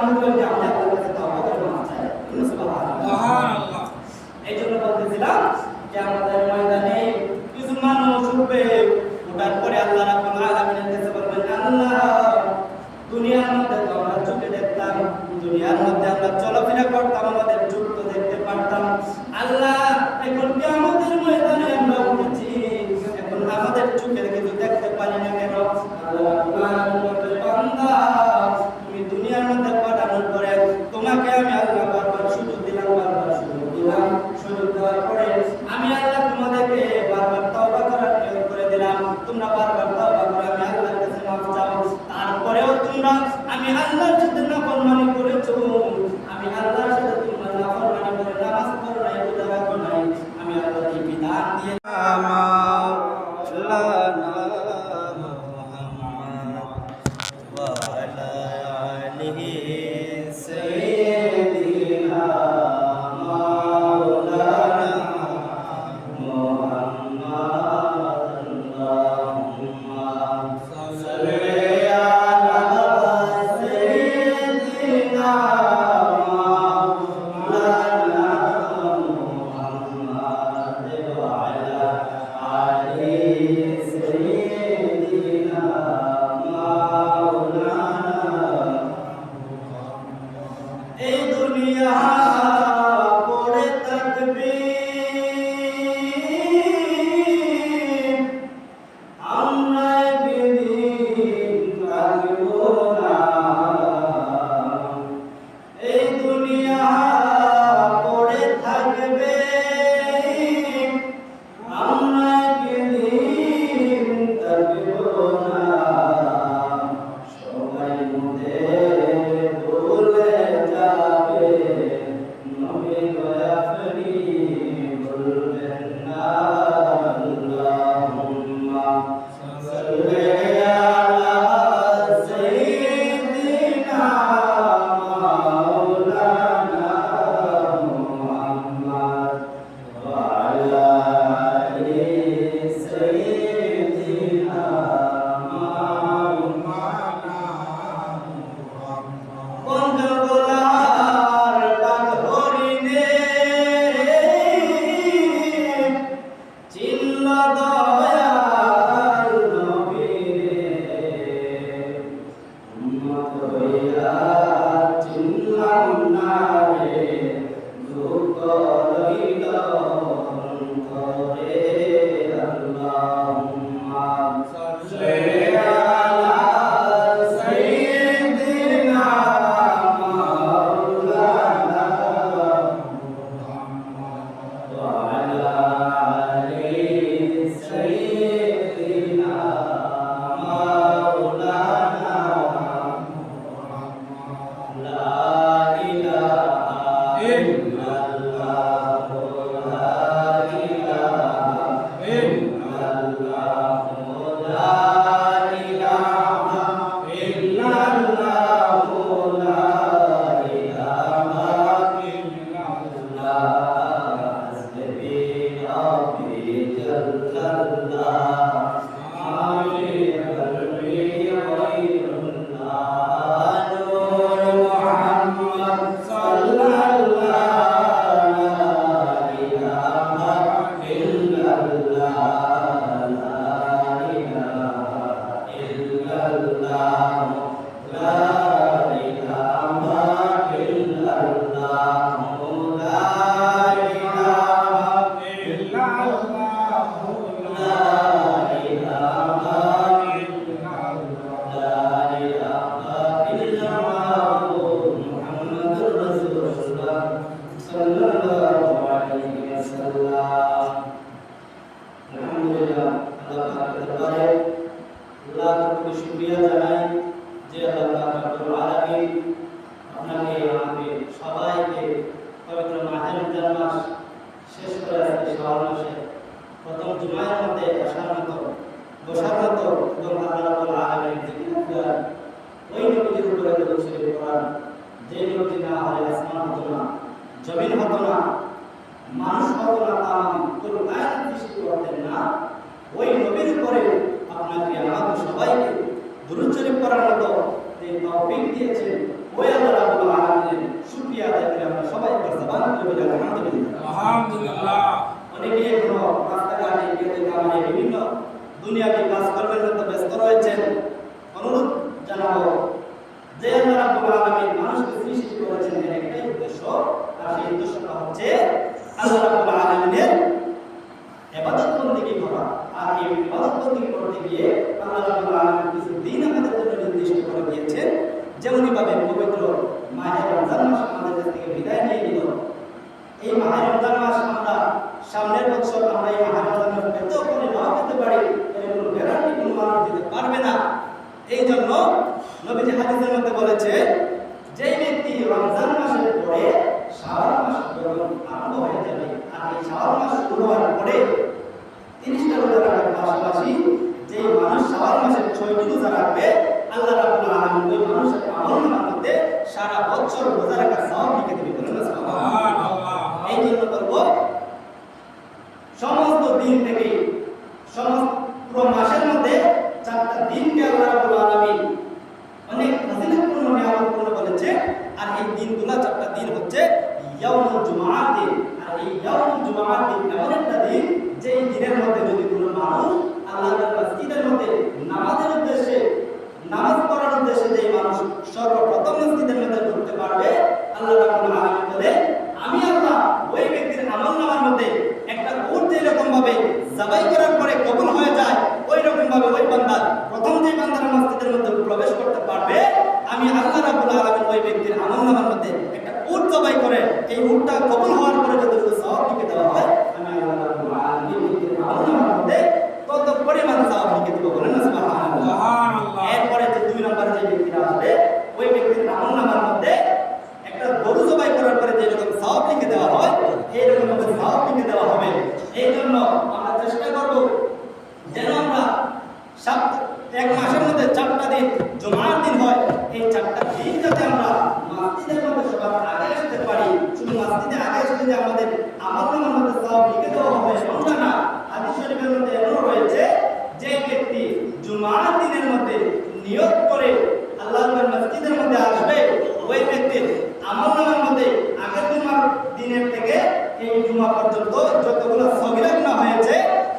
আমাদেরকে আমি আল্লাহর কাছে তওবা করে মাফ চাই। সুবহানাল্লাহ। এই জন্য বলতেছিলাম যে আমাদের ময়দানে কিছু মানুষ উঠবে, ওঠার পরে আল্লাহ রাব্বুল আলামিনের কাছে বলবেন, আল্লাহ দুনিয়ার মধ্যে তো আমরা চোখে দেখতাম, দুনিয়ার মধ্যে আমরা চলাফেরা করতাম, আমাদের চোখ তো দেখতে পারতাম। আল্লাহ এখন কি আমাদের ময়দানে আমরা উঠেছি, এখন আমাদের চোখের কিছু দেখতে পারি না কেন? আল্লাহ রাব্বুল আলামিন বলবেন, বান্দা তুমি দুনিয়ার মধ্যে পাঠানোর পরে তোমাকে আমি আল্লাহ বারবার সুযোগ দিলাম, বারবার সুযোগ দিলাম, সুযোগ দেওয়ার পরে আমি আল্লাহ তোমাদেরকে বারবার তওবা করার নিয়ত করে দিলাম, তোমরা বারবার তওবা করে আমি আল্লাহর কাছে মাফ চাও। তারপরেও তোমরা আমি আল্লাহর সাথে নাফরমানি করেছো, আমি আল্লাহর সাথে তোমরা নাফরমানি করে নামাজ পড়ো নাই, রোজা রাখো নাই, আমি আল্লাহর এই বিধান দিয়ে মাওলানা মুহাম্মদ ওয়া আলা আলিহি সাইয়্যিদিনা মাওলানা মুহাম্মদ আল্লাহুম্মা সাল্লি আলা সাইয়্যিদিনা মাওলানা মুহাম্মদ ওয়া আলা আলিহি সাইয়্যিদিনা মাওলানা। এই দুনিয়া পড়ে থাকবে, আমরা একদিন থাকবো না। এই দুনিয়া পড়ে থাকবে, আমরা একদিন থাকবো না। সবাই মোদের ভুলে যাবে, নবী আপনি ভুলবেন না। আল্লাহুম্মা সাল্লি আলা সাইয়্যিদিনা মাওলানা মুহাম্মদ ওয়া আলা আলি সাইয়্যিদিনা মাওলানা বন্ধুগুলার ডাক হরিণে চিল্ল দয়াল নবীরে, উম্মত হইয়া চিল্লাম না রে, দুঃখ রইল অন্তরে। আল্লাহুম্মা সাল্লি আলা সাইয়্যিদিনা মাওলানা মুহাম্মদ ওয়া আলা আলি সাইয়্যিদিনা মাওলানা মুহাম্মদ। লা ইলাহা ইল্লাল্লাহ, লা ইলাহা ইল্লাল্লাহ, লা ইলাহা ইল্লাল্লাহ, লা ইলাহা ইল্লাল্লাহ। হাসবি রাব্বি জাল্লাল্লাহ, মালি কলবি গায়রুল্লাহ। নূর মুহাম্মদ সাল্লাল্লাহ, লা ইলাহা ইল্লাল্লাহ, লা ইলাহা ইল্লাল্লাহ, লা ইলাহা ইল্লাল্লাহ, লা ইলাহা ইল্লাল্লাহ, লা ইলাহা ইল্লাল্লাহ, লা ইলাহা ইল্লাল্লাহ মুহাম্মাদুর রাসূলুল্লাহ সাল্লাল্লাহু আলাইহি ওয়াসাল্লাম। আলহামদুলিল্লাহ, আল্লাহ পাকের দরবারে লাখ কোটি শুকরিয়া জানাই যে আল্লাহ রাব্বুল আলামিন আপনাকে আমাকে সবাইকে পবিত্র মাহে রমজান মাস শেষ করে আজকে শাওয়াল মাসে প্রথম জুমার মধ্যে আসার মতো, বসার মতো এবং আল্লাহ রাব্বুল আলামিনের জিকির করার, ওই নবীর উপরে দরুদ শরীফ পড়ার, যে নবী না হলে আসমান হতো না, জমিন হতো না, মানুষ হতো না, তাম কোন আয়াত সৃষ্টি করতেন না, ওই নবীর উপরে আপনাকে আমাদের সবাইকে দুরূদ শরীফ পড়ার মতো যে তৌফিক দিয়েছেন, ওই আল্লাহ রাব্বুল আলামিনের শুকরিয়া আদায় করে আমরা সবাই জবান খুলে বলি আলহামদুলিল্লাহ। আলহামদুলিল্লাহ। অনেকে এখনো রাস্তাঘাটে খেতে খামারে বিভিন্ন দুনিয়াবি কাজকর্মের মধ্যে ব্যস্ত রয়েছেন। অনুরোধ জানাবো যে আল্লাহ রাব্বুল আলামিন মানুষকে সৃষ্টি করেছেন এর একটাই উদ্দেশ্য, আর সেই উদ্দেশ্যটা হচ্ছে আল্লাহ রাব্বুল আলামিনের ইবাদত বন্দেগী করা। আর এই ইবাদত বন্দেগী করতে গিয়ে আল্লাহ রাব্বুল আলামিন কিছু দিন আমাদের জন্য নির্দিষ্ট করে দিয়েছেন। যেমনি ভাবে পবিত্র মাহে রমজান মাস আমাদের কাছ থেকে বিদায় নিয়ে নিল, এই মাহে রমজান মাস আমরা সামনের বছর আমরা এই মাহে রমজান মাস পেতেও পারি, নাও পেতে পারি, এর কোনো গ্যারান্টি কোনো মানুষ দিতে পারবে না। এই জন্য নবীজি হাদিসের মধ্যে বলেছে, যেই ব্যক্তি রমজান মাসের পরে শাওয়াল মাস যখন আরম্ভ হয়ে যাবে, আর এই শাওয়াল মাস শুরু হওয়ার পরে 30টা রোজা রাখার পাশাপাশি যেই মানুষ শাওয়াল মাসের 6টি রোজা রাখবে, আল্লাহ রাব্বুল আলামিন ওই মানুষের আমলনামার মধ্যে সারা বছর রোজা রাখার সওয়াব লিখে দিবেন। সুবহানাল্লাহ। এই জন্য বলবো সমস্ত দিন থেকে সমস্ত পুরো মাসের মধ্যে 4টা দিনকে আল্লাহ রাব্বুল আলামিন অনেক ফজিলতপূর্ণ নিয়ামতপূর্ণ বলেছে। আর এই দিনগুলো 4টা দিন হচ্ছে ইয়াউমুল জুমআর দিন। আর এই ইয়াউমুল জুমআর দিন এমন একটা দিন যে এই দিনের মধ্যে যদি কোনো মানুষ আল্লাহর মসজিদের মধ্যে নামাজের উদ্দেশ্যে নামাজ পড়ার উদ্দেশ্যে যে মানুষ সর্বপ্রথম মসজিদের মধ্যে ঢুকতে পারবে, আল্লাহ রাব্বুল আলামিন বলে আমি আল্লাহ ওই ব্যক্তির আমলনামার মধ্যে একটা উট যেরকম ভাবে জবাই করার পরে কবুল হয়ে যায়, ওই রকম ভাবে ওই বান্দা প্রথম যে বান্দারা মসজিদের মধ্যে প্রবেশ করতে পারবে, আমি আল্লাহ রাব্বুল আলামিন ওই ব্যক্তির আমলনামার মধ্যে একটা উট জবাই করে এই উটটা কবুল হওয়ার পরে যতটুকু সওয়াব লিখে দেওয়া হয়, আমি আল্লাহ রাব্বুল আলামিন ওই ব্যক্তির আমলনামার মধ্যে তত পরিমাণ সওয়াব লিখে দেব। বলেন না সুবহানাল্লাহ। এরপরে যে 2 নম্বরে যে ব্যক্তিরা আসবে, ওই ব্যক্তির আমলনামার মধ্যে একটা গরু জবাই করার পরে যে রকম সওয়াব লিখে দেওয়া হয়, এই রকম ভাবে সওয়াব লিখে দেওয়া হবে। এই জন্য আমরা চেষ্টা করব যেন আমরা এক মাসের মধ্যে 4টা দিন জুমার দিন হয়, এই 4টা দিন যাতে আমরা মসজিদের মধ্যে সবার আগে আসতে পারি। শুধু মসজিদে আগে আসলে যে আমাদের আমলনামার মধ্যে সওয়াব লিখে দেওয়া হবে এমনটা না। হাদিস শরীফের মধ্যে এমনও রয়েছে, যে ব্যক্তি জুমার দিনের মধ্যে নিয়ত করে আল্লাহর মসজিদের মধ্যে আসবে, ওই ব্যক্তির আমলনামার মধ্যে আগের জুমার দিনের থেকে এই জুমা পর্যন্ত যতগুলো সগীরা গুনাহ হয়েছে,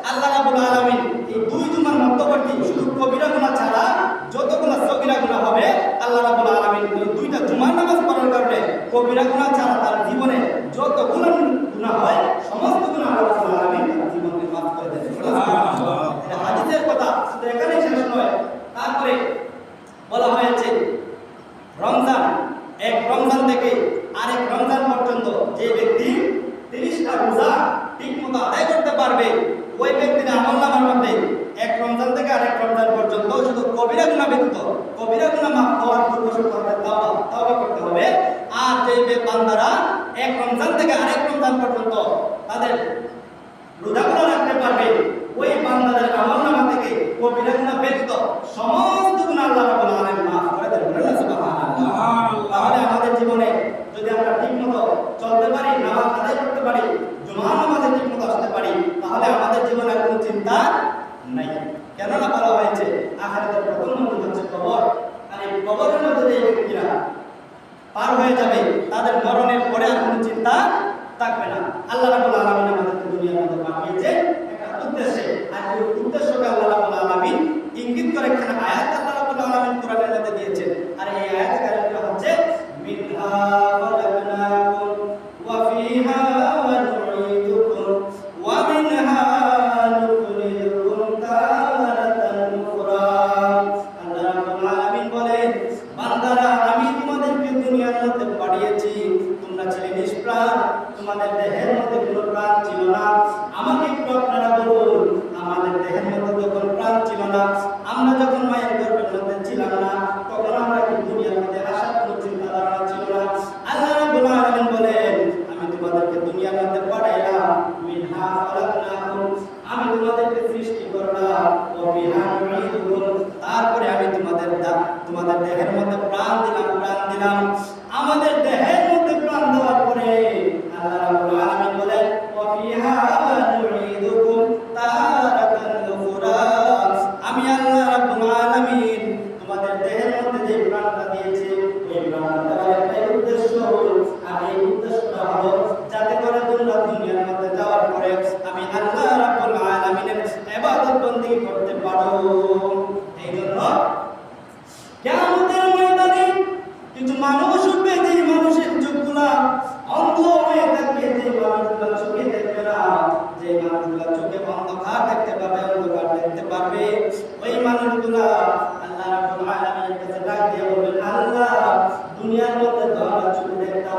আল্লাহ রাব্বুল আলামিন এই 2 জুমার মধ্যবর্তী শুধু কবিরা গুনাহ ছাড়া যতগুলো সগীরা গুনাহ হবে, আল্লাহ রাব্বুল আলামিন এই 2টা জুমার নামাজ পড়ার কারণে কবিরা গুনাহ ছাড়া তার জীবনে যতগুলো গুনাহ হয় সমস্ত গুনাহ আল্লাহ রাব্বুল আলামিন তার জীবনকে মাফ করে দেন। সুবহানাল্লাহ। এটা হাদিসের কথা, শুধু এখানেই শেষ নয়। তারপরে বলা হয়েছে রমজান, এক রমজান থেকে আরেক রমজান পর্যন্ত যে ব্যক্তি 30টা রোজা ঠিকমতো আদায় করতে পারবে, ওই ব্যক্তির আমলনামার মধ্যে এক রমজান থেকে আরেক রমজান পর্যন্ত শুধু কবিরা গুনাহ ব্যতীত কবিরা গুনাহ মাফ হওয়ার পূর্ব শর্তে তওবা করতে হবে। আর যে বান্দারা এক রমজান থেকে আরেক রমজান পর্যন্ত তাদের রোজাগুলো রাখতে পারবে, ওই বান্দাদের আমলনামা থেকে কবিরা গুনাহ ব্যতীত সমস্ত গুনাহ আল্লাহ রাব্বুল আলামিন মাফ করে দেন। বলেন সুবহানাল্লাহ। তাহলে আমাদের জীবনে যদি আমরা ঠিকমতো চলতে পারি, নামাজ আদায় করতে পারি, জুমার নামাজে ঠিকমতো আসতে পারি, তাহলে আমাদের জীবনে আর কোনো চিন্তা নাই। কেননা বলা হয়েছে আখিরাতের প্রথম মন্দির হচ্ছে কবর। আর এই কবরের মধ্যে যে ব্যক্তিরা পার হয়ে যাবে, তাদের মরণের পরে আর কোনো চিন্তা থাকবে না। আল্লাহ রাব্বুল আলামিন আমাদেরকে দুনিয়ার মধ্যে পাঠিয়েছে একটা উদ্দেশ্যে, আর এই উদ্দেশ্যকে আল্লাহ রাব্বুল আলামিন ইঙ্গিত করে এখানে আয়াত আল্লাহ রাব্বুল আলামিন কোরআনের মধ্যে দিয়েছেন। আর এই আয়াতে কারিমা হচ্ছে মিনহা খালাকনাকুম ওয়া ফিহা নুঈদুকুম ওয়া মিনহা নুখরিজুকুম তারাতান উখরা। আল্লাহ রাব্বুল আলামিন বলেন, বান্দারা আমি তোমাদেরকে দুনিয়ার মধ্যে পাঠিয়েছি, তোমরা ছিলে নিষ্প্রাণ, তোমাদের দেহের মধ্যে কোনো প্রাণ ছিল না। আমাকে একটু আপনারা বলুন, আমাদের দেহের মধ্যে যখন প্রাণ ছিল না, আমরা যখন মায়ের গর্ভের মধ্যে ছিলাম না, তখন আমরা কি দুনিয়ার মধ্যে আসার কোনো চিন্তা ধারণা ছিল না? আল্লাহ রাব্বুল আলামিন বলেন, আমি তোমাদেরকে দুনিয়ার মধ্যে পাঠাইলাম, মিনহা খালাকনাকুম, আমি তোমাদেরকে সৃষ্টি করলাম, ওয়া ফিহা নুঈদুকুম, তারপরে আমি তোমাদের দেহের মধ্যে প্রাণ দিলাম। আমাদের দেহের মধ্যে প্রাণ দেওয়ার পরে আল্লাহ রাব্বুল আলামিন বলেন, ওয়া ফিহা নুঈদুকুম তারাতান উখরা, আমি আল্লাহ রাব্বুল আলামিন তোমাদের দেহের মধ্যে যে প্রাণটা দিয়েছি, ওই প্রাণটা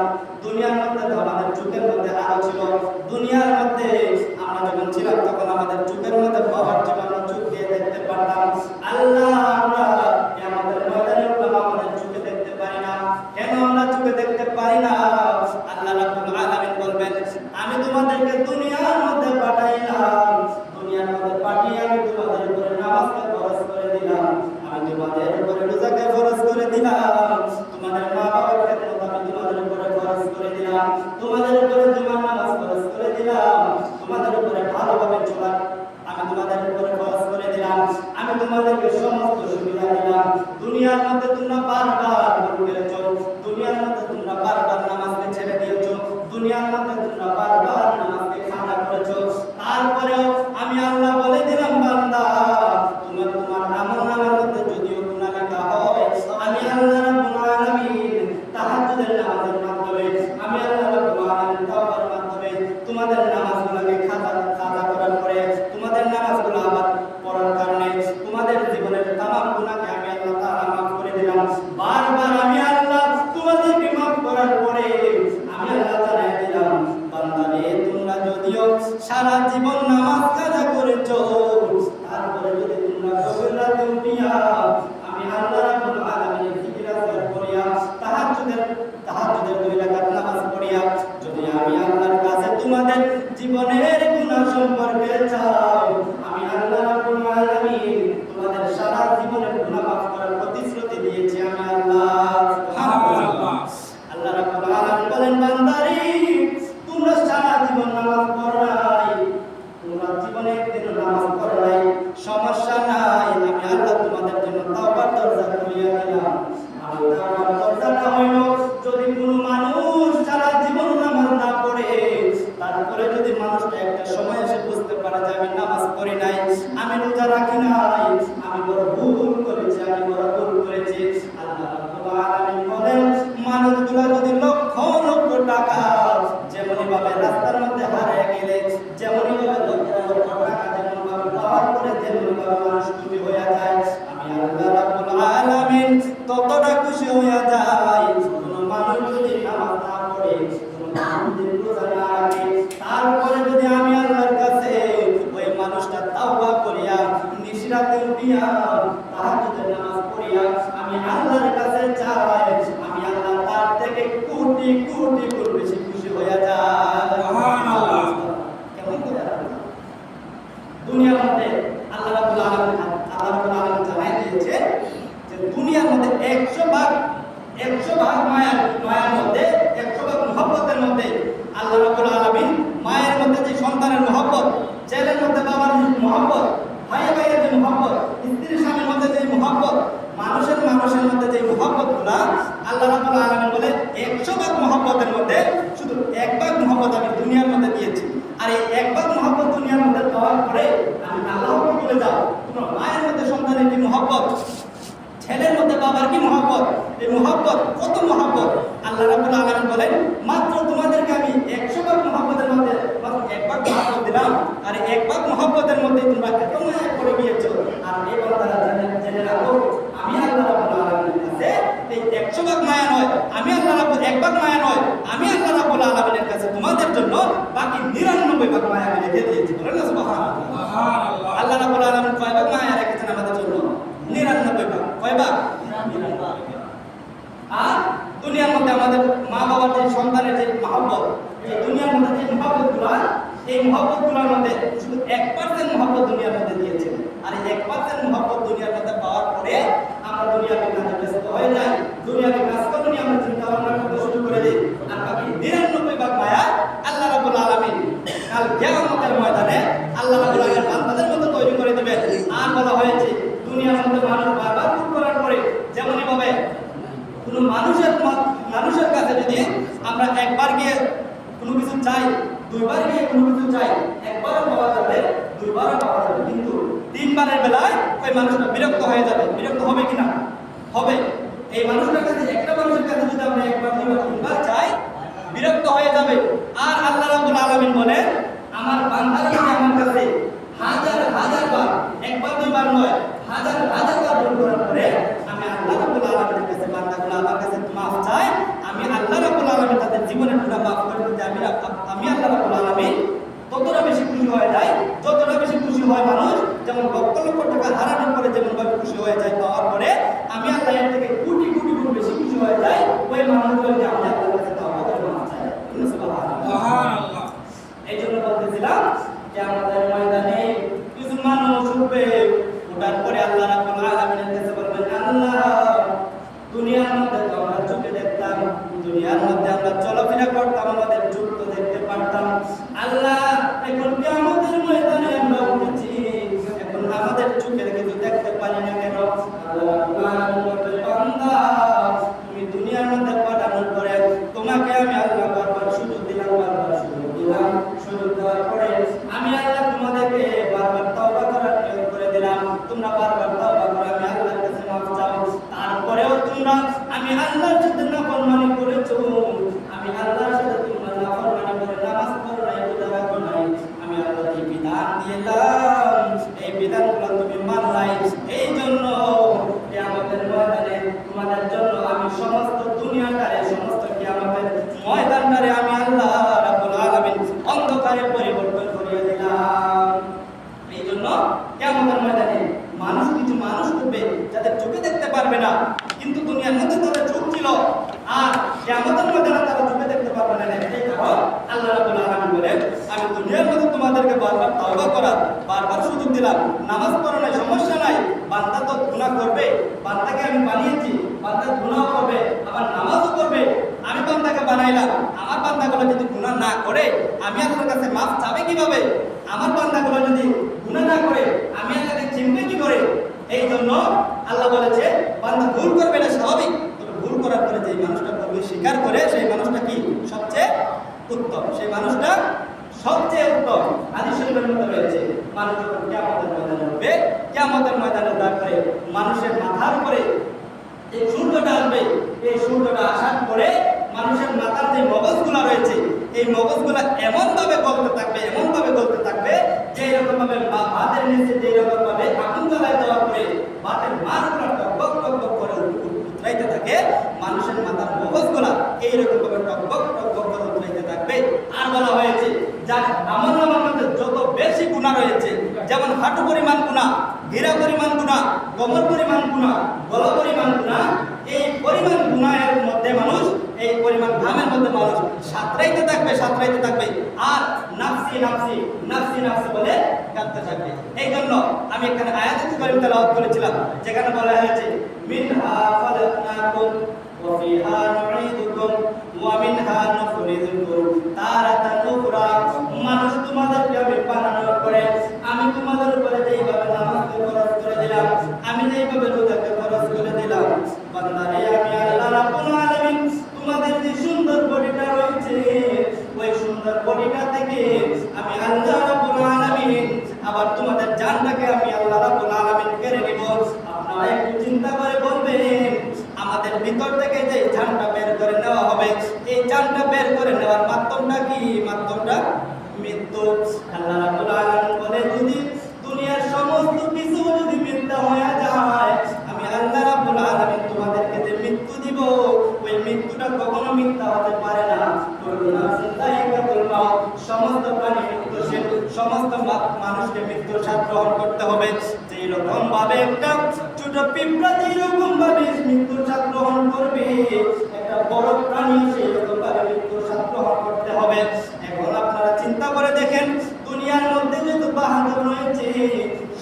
পারতাম। দুনিয়ার মধ্যে তো আমাদের চোখের মধ্যে আলো ছিল। দুনিয়ার মধ্যে আমরা যখন ছিলাম তখন আমাদের চোখের মধ্যে পাওয়ার ছিল, আমরা চোখ দিয়ে দেখতে পারতাম। আল্লাহ আমরা আমাদের ময়দানে আমাদের চোখে দেখতে পারি না। কেন আমরা চোখে দেখতে পারি না? আল্লাহ রাব্বুল আলামিন বলবেন, আমি তোমাদেরকে দুনিয়ার মধ্যে পাঠাইলাম, দুনিয়ার মধ্যে পাঠিয়ে আমি তোমাদের উপরে নামাজকে ফরজ করে দিলাম, আমি তোমাদের উপরে রোজাকে ফরজ করে দিলাম, তোমাদের মা বাবার খেদমত আমি তোমাদের উপরে ফরজ করে দিলাম, তোমাদের উপরে জুমার নামাজ ফরজ করে দিলাম, তোমাদের উপরে ভালোভাবে চলা আমি তোমাদের উপরে ফরজ করে দিলাম, আমি তোমাদেরকে সমস্ত সুবিধা দিলাম। দুনিয়ার মধ্যে তোমরা বারবার ভুল করেছো, দুনিয়ার মধ্যে তোমরা বারবার নামাজকে ছেড়ে দিয়েছো, দুনিয়ার মধ্যে তোমরা বারবার নামাজকে খাড়া করেছো। তারপরেও আমি আল্লাহ বলে দিলাম, বান্দা তোমার আমলনামার মধ্যে যদিও গুনাহ লেখা হয়, আমি আল্লাহ রাব্বুল আলামিন তাহাজ্জুদের নামাজের মাধ্যমে, আমি আল্লাহ রাব্বুল আলামিন তাওবার মাধ্যমে তোমাদের নামাজগুলোকে খাতা করার পরে তোমাদের নামাজগুলো আবার পড়ার কারণে তোমাদের জীবনের তামাম গুনাহকে আমি আল্লাহ তাআলা মাফ করে দিলাম। বারবার আমি আল্লাহ তোমাদেরকে মাফ করার পরে আমি আল্লাহ জানাই দিলাম, বান্দারে তোমরা যদিও সারা জীবন নামাজ কাজা করেছো, তারপরে যদি তোমরা গভীর রাতে উঠিয়া আমি আল্লাহ রাব্বুল আলামিনের জিকির আজকার করিয়া তাহাজ্জুদের 2 রাকাত নামাজ পড়িয়া যদি আমি আল্লাহর কাছে তোমাদের জীবনের গুনাহ সম্পর্কে চাও, আমি আল্লাহ রাব্বুল আলামিন তোমাদের সারা জীবনের গুনাহ মাফ করার প্রতিশ্রুতি দিয়েছি আমি আল্লাহ। সুবহানাল্লাহ। আল্লাহ রাব্বুল আলামিন বলেন, বান্দারে তোমরা সারা জীবন নামাজ পড়ো নাই, তোমরা জীবনে একদিন নামাজ পড়ো নাই, সমস্যা নাই, আমি আল্লাহ তোমাদের জন্য তাওবার দরজা খুলিয়া দিলাম। আমি তাওবার দরজাটা হইল, যদি কোনো মানুষ সারা জীবন নামাজ না পড়ে, তারপরে যদি মানুষটা একটা সময় এসে বুঝতে পারে যে আমি নামাজ পড়ি নাই, আমি রোজা রাখি নাই, আমি বড় ভুল করেছি, আমি বড় ভুল করেছি, আল্লাহ রাব্বুল আলামিন বলেন, মানুষগুলো যদি লক্ষ লক্ষ টাকা যেমনই ভাবে রাস্তার মধ্যে হারিয়ে গেলে, যেমনই ভাবে লক্ষ লক্ষ টাকা যেমন ভাবে পাওয়ার পরে যেমনই ভাবে মানুষ খুশি হয়ে যায়, আমি আল্লাহ রাব্বুল আলামিন ততটা খুশি হয়ে যায়। কোনো মানুষ যদি নামাজ না পড়ে, কোনো মানুষ যদি রোজা না রাখে, তারপরে যদি আমি আল্লাহর কাছে ওই মানুষটা তাওবা করিয়া নিশরাতে উঠিয়া তাহাজ্জুদের নামাজ পড়িয়া আমি আল্লাহর কাছে চাই, আমি আল্লাহ তার থেকে কোটি কোটি গুণ বেশি খুশি হয়ে যায়। সুবহানাল্লাহ। কেমন করে দুনিয়ার মধ্যে আল্লাহ রাব্বুল আলামিন জানাই দিয়েছে যে দুনিয়ার মধ্যে 100 ভাগ মায়ার মধ্যে 100 ভাগ মুহাব্বতের মধ্যে আল্লাহ রাব্বুল আলামিন মায়ের মধ্যে যে সন্তানের মুহাব্বত, ছেলের মধ্যে বাবার মুহাব্বত, ভাইয়ের যে মুহাব্বত, স্ত্রীর স্বামীর মধ্যে যে মুহাব্বত, মানুষের মধ্যে যে মুহাব্বতগুলো আল্লাহ রাব্বুল আলামিন বলে 100 ভাগ মুহাব্বতের মধ্যে শুধু 1 ভাগ মুহাব্বত আমি দুনিয়ার মধ্যে দিয়েছি। আর এই 1 ভাগ মুহাব্বত দুনিয়ার মধ্যে দেওয়ার পরে আমি আল্লাহকে বলে যাও, তোমার মায়ের মধ্যে সন্তানের কি মুহাব্বত, ছেলের মধ্যে বাবার কি মুহাব্বত, এই মুহাব্বত কত মুহাব্বত আল্লাহ রাব্বুল আলামিন বলেন, মাত্র তোমাদেরকে আমি 100 ভাগ মুহাব্বতের মধ্যে মাত্র 1 ভাগ মুহাব্বত দিলাম, আর 1 ভাগ মুহাব্বতের মধ্যে তোমরা এত মায়া করে গিয়েছো। আর এই বান্দারা জেনে রাখো, আমি আল্লাহ রাব্বুল আলামিনের কাছে এই 100 ভাগ মায়া নয়, আমি আল্লাহ রাব্বুল 1 ভাগ মায়া নয়, আমি আল্লাহ রাব্বুল আলামিনের কাছে তোমাদের জন্য বাকি 99 ভাগ মায়া আমি রেখে দিয়েছি। বলেন না সুবহানাল্লাহ। সুবহানাল্লাহ। আল্লাহ রাব্বুল আলামিন কয় ভাগ মায়া রেখেছেন আমাদের জন্য? 99 ভাগ। কয় ভাগ? 99 ভাগ। আর দুনিয়ার মধ্যে আমাদের মা বাবার যে সন্তানের যে মহব্বত, এই দুনিয়ার মধ্যে যে মহব্বতগুলো, এই মহব্বতগুলোর মধ্যে শুধু 1% মহব্বত দুনিয়ার মধ্যে দিয়েছেন। আর এই 1% মহব্বত দুনিয়ার মধ্যে পাওয়ার পরে আমরা দুনিয়াকে কাজে ব্যস্ত হয়ে যাই, দুনিয়াকে কাজকর্ম নিয়ে আমরা চিন্তা ভাবনা করতে শুরু করে দিই। আর বাকি 99 ভাগ মায়া আল্লাহ রাব্বুল আলামিন কাল কিয়ামতের ময়দানে আল্লাহ রাব্বুল আলামিন বান্দাদের মতো তৈরি করে দিবেন। আর বলা হয়েছে দুনিয়ার মধ্যে মানুষ বারবার ভুল করার পরে যেমনই ভাবে কোনো মানুষের কাছে যদি আমরা একবার গিয়ে কোনো কিছু চাই, 2 বার গিয়ে কোনো কিছু চাই, একবারও পাওয়া যাবে, 2 বারও পাওয়া যাবে, কিন্তু 3 বারের বেলায় ওই মানুষটা বিরক্ত হয়ে যাবে। বিরক্ত হবে কিনা? হবে। এই মানুষটার কাছে, একটা মানুষের কাছে যদি আমরা 1 বার 2 বার 3 বার চাই, বিরক্ত হয়ে যাবে। আর আল্লাহ রাব্বুল আলামিন বলেন, আমার বান্দারা যদি আমার কাছে হাজার হাজার বার, 1 বার 2 বার নয়, হাজার হাজার বার ভুল করার পরে আমি আল্লাহ রাব্বুল আলামিনের কাছে বান্দাগুলো আমার কাছে মাফ চাই, আমি আল্লাহ রাব্বুল আলামিন তাদের জীবনের গুনাহ মাফ করে দিতে আমি আল্লাহ রাব্বুল আলামিন ততটা বেশি খুশি হয়ে যায়, যতটা বেশি খুশি হয় মানুষ যেমন লক্ষ লক্ষ টাকা হারানোর পরে যেমন ভাবে খুশি হয়ে যায় পাওয়ার পরে, আমি আল্লাহ এর থেকে কোটি কোটি গুণ বেশি খুশি হয়ে যায় ওই মানুষগুলোকে আমি আল্লাহর কাছে তওবা করে মাফ চাই। সুবহানাল্লাহ। এই জন্য বলতেছিলাম যে আমাদের ময়দানে কিছু মানুষ উঠবে, ওঠার পরে আল্লাহ রাব্বুল আলামিনের কাছে বলবেন, আল্লাহ দুনিয়ার মধ্যে তো আমরা চোখে দেখতাম, দুনিয়ার মধ্যে আমরা চলাফেরা করতাম, আমাদের চোখ তো দেখতে পারতাম, আল্লাহ এখন কি আমাদের ময়দানে আমরা উঠেছি, এখন আমাদের চোখের কিছু দেখতে পারি না কেন? আল্লাহ রাব্বুল আলামিন বলবেন, বান্দা তুমি দুনিয়ার মধ্যে পাঠানোর পরে তোমাকে আমি আল্লাহ বারবার সুযোগ দিলাম, বারবার সুযোগ দিলাম, সুযোগ দেওয়ার পরে আমি আল্লাহ তোমাদেরকে বারবার তওবা করার নিয়ত করে দিলাম, তোমরা বারবার তওবা করে আমি আল্লাহর কাছে মাফ চাও, তারপরেও তোমরা আমি আল্লাহর সাথে নাফরমানি করেছো, আমি আল্লাহর সাথে তোমরা নাফরমানি করে নামাজ পড়ো নাই, রোজা রাখো নাই, আমি আল্লাহ এই বিধান দিলাম, এই বিধানগুলো তুমি মানলাই, এই জন্য কিয়ামতের ময়দানে তোমাদের জন্য আমি সমস্ত দুনিয়াটারে, সমস্ত কিয়ামতের ময়দানটারে আমি আল্লাহ রাব্বুল আলামিন অন্ধকারে পরিবর্তন করিয়ে দিলাম। এই জন্য কিয়ামতের ময়দানে কিছু মানুষ উঠবে যাদের চোখে দেখতে পারবে না, কিন্তু দুনিয়ার মধ্যে তাদের চোখ ছিল, আর কিয়ামতের ময়দানে তারা চোখে দেখতে পারবে না। এই কারণ আল্লাহ রাব্বুল আলামিন বলেন, আমি দুনিয়ার মধ্যে তোমাদেরকে বারবার তওবা করার বারবার সুযোগ দিলাম, নামাজ পড়ো নাই সমস্যা নাই, বান্দা তো গুনাহ করবে, বান্দাকে আমি বানিয়েছি, বান্দা গুনাহ করবে আবার নামাজও করবে, আমি বান্দাকে বানাইলাম, আমার বান্দাগুলো যদি গুনাহ না করে আমি আল্লাহর কাছে মাফ চাবে কিভাবে? আমার বান্দাগুলো যদি গুনাহ না করে আমি আল্লাহকে চিনবে কি করে? এই জন্য আল্লাহ বলেছে বান্দা ভুল করবে না স্বাভাবিক, তবে ভুল করার পরে যে মানুষটা ভুল স্বীকার করে সেই মানুষটা কি সবচেয়ে উত্তম, সেই মানুষটা সবচেয়ে উত্তম। হাদিস শরীফের মধ্যে রয়েছে মানুষ যখন কিয়ামতের ময়দানে উঠবে, কিয়ামতের ময়দানে তারপরে মানুষের মাথার উপরে এই সূর্যটা আসবে, এই সূর্যটা আসার পরে মানুষের মাথার যে মগজগুলা রয়েছে এই মগজগুলা এমন ভাবে গলতে থাকবে যে এরকম ভাবে ভাতের নিচে যে এরকম ভাবে আগুন জ্বালায় দেওয়ার পরে ভাতের মাছগুলা টকবক টকবক করে উতরাইতে থাকে, মানুষের মাথার মগজগুলা এইরকম ভাবে টকবক টকবক করে উতরাইতে থাকবে। আর বলা হয়েছে যার আমলনামার মধ্যে যত বেশি গুনাহ রয়েছে, যেমন হাঁটু পরিমাণ গুনাহ, হীরা পরিমাণ গুনাহ, কমর পরিমাণ গুনাহ, গলা পরিমাণ গুনাহ, এই পরিমাণ গুনাহের মধ্যে মানুষ, এই পরিমাণ ঘামের মধ্যে মানুষ সাঁতরাইতে থাকবে আর নাফসি নাফসি নাফসি নাফসি বলে কাঁদতে থাকবে। এই জন্য আমি এখানে আয়াতুল কারীম তেলাওয়াত করেছিলাম, যেখানে বলা হয়েছে মিনহা খালাকনাকুম ওয়া ফিহা নুঈদুকুম ওয়া মিনহা নুখরিজুকুম তারাতান উখরা। মানুষ তোমাদেরকে আমি বানানোর পরে আমি তোমাদের উপরে যেইভাবে নামাজকে ফরজ করে দিলাম, আমি যেইভাবে রোজাকে ফরজ করে দিলাম, বান্দারে আমি আল্লাহ রাব্বুল আলামিন তোমাদের যে সুন্দর বডিটা রয়েছে ওই সুন্দর বডিটা থেকে আমি আল্লাহ রাব্বুল আলামিন আবার তোমাদের জানটাকে আমি আল্লাহ রাব্বুল আলামিন কেড়ে নিব। আপনারা একটু চিন্তা করে বলবেন, আমাদের ভিতর থেকে যে জানটা বের করে নেওয়া হবে, এই জানটা বের করে নেওয়ার মাধ্যমটা কি? মাধ্যমটা মৃত্যু। আল্লাহ রাব্বুল আলামিন বলে যদি দুনিয়ার সমস্ত কিছু যদি মিথ্যা হয়ে যায়, আমি আল্লাহ রাব্বুল আলামিন তোমাদেরকে যে মৃত্যু দিব ওই মৃত্যুটা কখনো মিথ্যা হতে পারে না। সমস্ত প্রাণী মৃত্যুশীল, সমস্ত মানুষকে মৃত্যুর স্বাদ গ্রহণ করতে হবে। যেই রকম ভাবে একটা ছোট পিঁপড়া যেরকম ভাবে মৃত্যুর স্বাদ গ্রহণ করবে, একটা বড় প্রাণী সেই রকম ভাবে মৃত্যুর স্বাদ গ্রহণ করতে হবে। এখন আপনারা চিন্তা করে দেখেন, দুনিয়ার মধ্যে যত বাহাদুর রয়েছে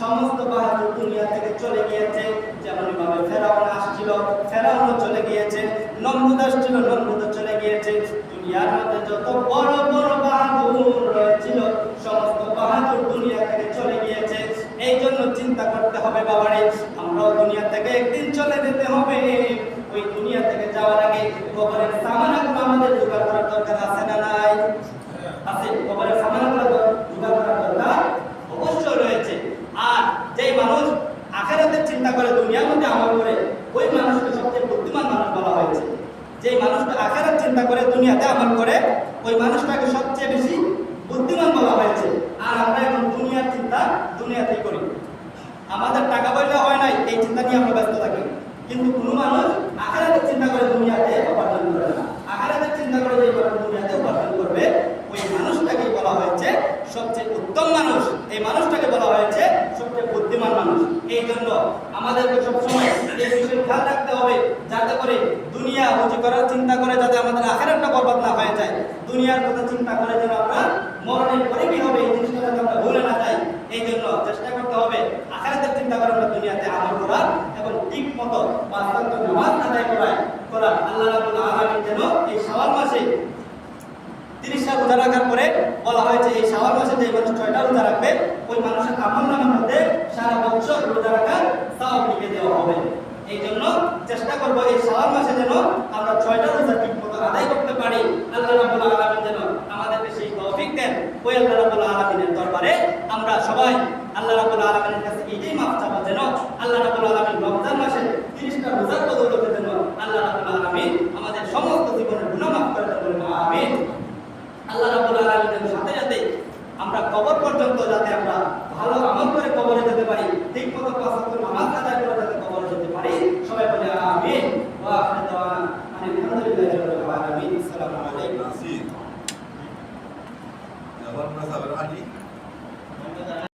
সমস্ত বাহাদুর দুনিয়া থেকে চলে গিয়েছে। যেমন ভাবে ফেরাউন আসছিল, ফেরাউনও চলে গিয়েছে, নমরুদ আসছিল, নমরুদ চলে গিয়েছে। দুনিয়ার মধ্যে যত বড় বড় বাহাদুর রয়েছিল সমস্ত বাহাদুর দুনিয়া থেকে চলে গিয়েছে। এই জন্য চিন্তা করতে হবে বাবারে, আমরাও দুনিয়া থেকে একদিন চলে যেতে হবে। ওই দুনিয়া থেকে যাওয়ার আগে কবরের সামানাগুলো আমাদের জোগাড় করার দরকার আছে না নাই? আছে। কবরের সামানাগুলো জোগাড় করার দরকার অবশ্যই রয়েছে। আর যেই মানুষ আখিরাতের চিন্তা করে দুনিয়ার মধ্যে আমল করে ওই মানুষকে সবচেয়ে বুদ্ধিমান মানুষ বলা হয়েছে। যেই মানুষটা আখিরাত চিন্তা করে দুনিয়াতে আমল করে ওই মানুষটাকে সবচেয়ে বেশি বুদ্ধিমান বলা হয়েছে। আর আমরা এখন দুনিয়ার চিন্তা দুনিয়াতেই করি, আমাদের টাকা পয়সা হয় নাই এই চিন্তা নিয়ে আমরা ব্যস্ত থাকি। কিন্তু কোনো মানুষ আখিরাতের চিন্তা করে দুনিয়াতে উপার্জন করে না, আখিরাতের চিন্তা করে যে আখিরাতটা বরবাদ না হয়ে যায়। দুনিয়ার কথা চিন্তা করে যেন আমরা মরণের পরে কি হবে এই জিনিসটা যেন আমরা ভুলে না যাই। এই জন্য চেষ্টা করতে হবে আখিরাতের চিন্তা করে আমরা দুনিয়াতে আমল করার এবং ঠিক মতো পাঁচ ওয়াক্ত নামাজ আদায় করা। আল্লাহ রাব্বুল আলামিন যেন এই শাওয়াল মাসে 30টা রোজা রাখার পরে বলা হয়েছে এই শাওয়াল মাসে যে মানুষ 6টা রোজা রাখবে ওই মানুষের আমলনামার মধ্যে সারা বছর রোজা রাখার সওয়াব লিখে দেওয়া হবে। এই জন্য চেষ্টা করব এই শাওয়াল মাসে যেন আমরা 6টা রোজা ঠিকমতো আদায় করতে পারি। আল্লাহ রাব্বুল আলামিন যেন আমাদেরকে সেই তৌফিক দেন। ওই আল্লাহ রাব্বুল আলামিনের দরবারে আমরা সবাই আল্লাহ রাব্বুল আলামিনের কাছে এইটাই মাফ চাবো যেন আল্লাহ রাব্বুল আলামিন রমজান মাসে 30টা রোজার বদৌলতে যেন আল্লাহ রাব্বুল আলামিন আমাদের সমস্ত জীবনের গুনাহ মাফ করে দেন। আমিন। আল্লাহ রাব্বুল আলামিনের সাথে সাথে আমরা কবর পর্যন্ত যাতে আমরা ভালো আমল করে কবরে যেতে পারি, ঠিক মতো